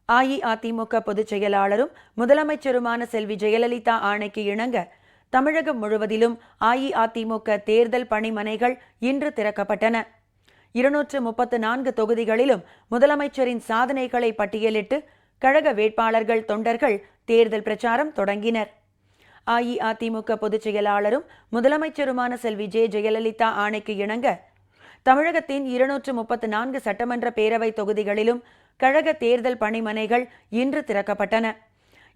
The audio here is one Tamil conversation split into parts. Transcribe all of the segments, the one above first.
அஇஅதிமுக பொதுச் செயலாளரும் முதலமைச்சருமான செல்வி ஜெயலலிதா ஆணைக்கு இணங்க தமிழகம் முழுவதிலும் அஇஅதிமுக தேர்தல் பணிமனைகள் இன்று திறக்கப்பட்டன. 234 தொகுதிகளிலும் முதலமைச்சரின் சாதனைகளை பட்டியலிட்டு கழக வேட்பாளர்கள், தொண்டர்கள் தேர்தல் பிரச்சாரம் தொடங்கினர். அஇஅதிமுக பொதுச் செயலாளரும் முதலமைச்சருமான செல்வி ஜெயலலிதா ஆணைக்கு இணங்க தமிழகத்தின் 234 சட்டமன்ற பேரவை தொகுதிகளிலும் கழக தேர்தல் பணிமனைகள் இன்று திறக்கப்பட்டன.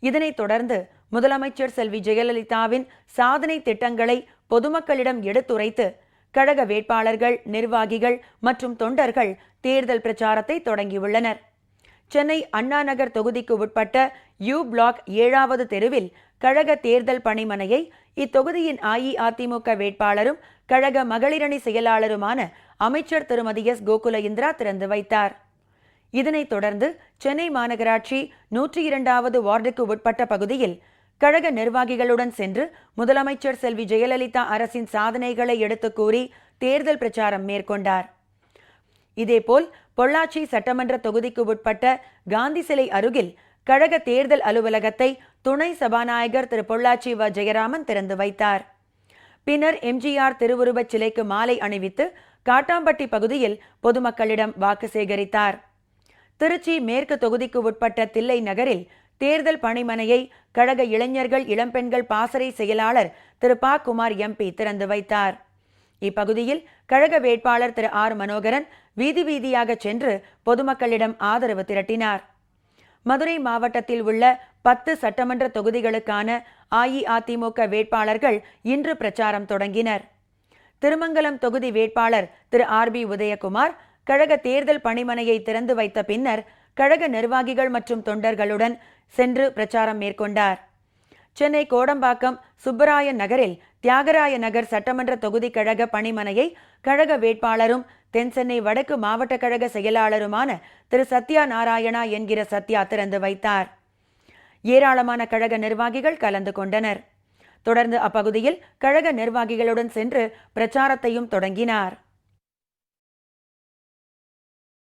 இதனைத் தொடர்ந்து முதலமைச்சர் செல்வி ஜெயலலிதாவின் சாதனை திட்டங்களை பொதுமக்களிடம் எடுத்துரைத்து கழக வேட்பாளர்கள், நிர்வாகிகள் மற்றும் தொண்டர்கள் தேர்தல் பிரச்சாரத்தை தொடங்கியுள்ளனர். சென்னை அண்ணா நகர் தொகுதிக்கு உட்பட்ட யூ பிளாக் 7வது தெருவில் கழக தேர்தல் பணிமனையை இத்தொகுதியின் அஇஅதிமுக வேட்பாளரும் கழக மகளிரணி செயலாளருமான அமைச்சர் திருமதி எஸ். கோகுல இந்திரா திறந்து வைத்தார். இதனைத் தொடர்ந்து சென்னை மாநகராட்சி 102வது வார்டுக்கு உட்பட்ட பகுதியில் கழக நிர்வாகிகளுடன் சென்று முதலமைச்சர் செல்வி ஜெயலலிதா அரசின் சாதனைகளை எடுத்துக் கூறி தேர்தல் பிரச்சாரம் மேற்கொண்டார். இதேபோல் பொள்ளாச்சி சட்டமன்ற தொகுதிக்கு உட்பட்ட காந்தி சிலை அருகில் கழக தேர்தல் அலுவலகத்தை துணை சபாநாயகர் திரு பொள்ளாச்சி வ. ஜெயராமன் திறந்து வைத்தார். பின்னர் எம்ஜிஆர் திருவுருவச் சிலைக்கு மாலை அணிவித்து காட்டாம்பட்டி பகுதியில் பொதுமக்களிடம் வாக்கு சேகரித்தார். திருச்சி மேற்கு தொகுதிக்கு உட்பட்ட தில்லை நகரில் தேர்தல் பணிமனையை கழக இளைஞர்கள் இளம்பெண்கள் பாசறை செயலாளர் திரு ப. குமார் எம்பி திறந்து வைத்தார். இப்பகுதியில் கழக வேட்பாளர் திரு ஆர். மனோகரன் வீதி வீதியாக சென்று பொதுமக்களிடம் ஆதரவு திரட்டினார். மதுரை மாவட்டத்தில் உள்ள 10 சட்டமன்ற தொகுதிகளுக்கான அஇஅதிமுக வேட்பாளர்கள் இன்று பிரச்சாரம் தொடங்கினர். திருமங்கலம் தொகுதி வேட்பாளர் திரு ஆர். பி. உதயகுமார் கழக தேர்தல் பணிமனையை திறந்து வைத்த பின்னர் கழக நிர்வாகிகள் மற்றும் தொண்டர்களுடன் சென்று பிரச்சாரம் மேற்கொண்டார். சென்னை கோடம்பாக்கம் சுப்பராய நகரில் தியாகராய நகர் சட்டமன்ற தொகுதி கழக பணிமனையை கழக வேட்பாளரும் தென்சென்னை வடக்கு மாவட்ட கழக செயலாளருமான திரு சத்யா நாராயணா என்கிற சத்யா திறந்து வைத்தார். ஏராளமான கழக நிர்வாகிகள் கலந்து கொண்டனர். தொடர்ந்து அப்பகுதியில் கழக நிர்வாகிகளுடன் சென்று பிரச்சாரத்தையும் தொடங்கினார்.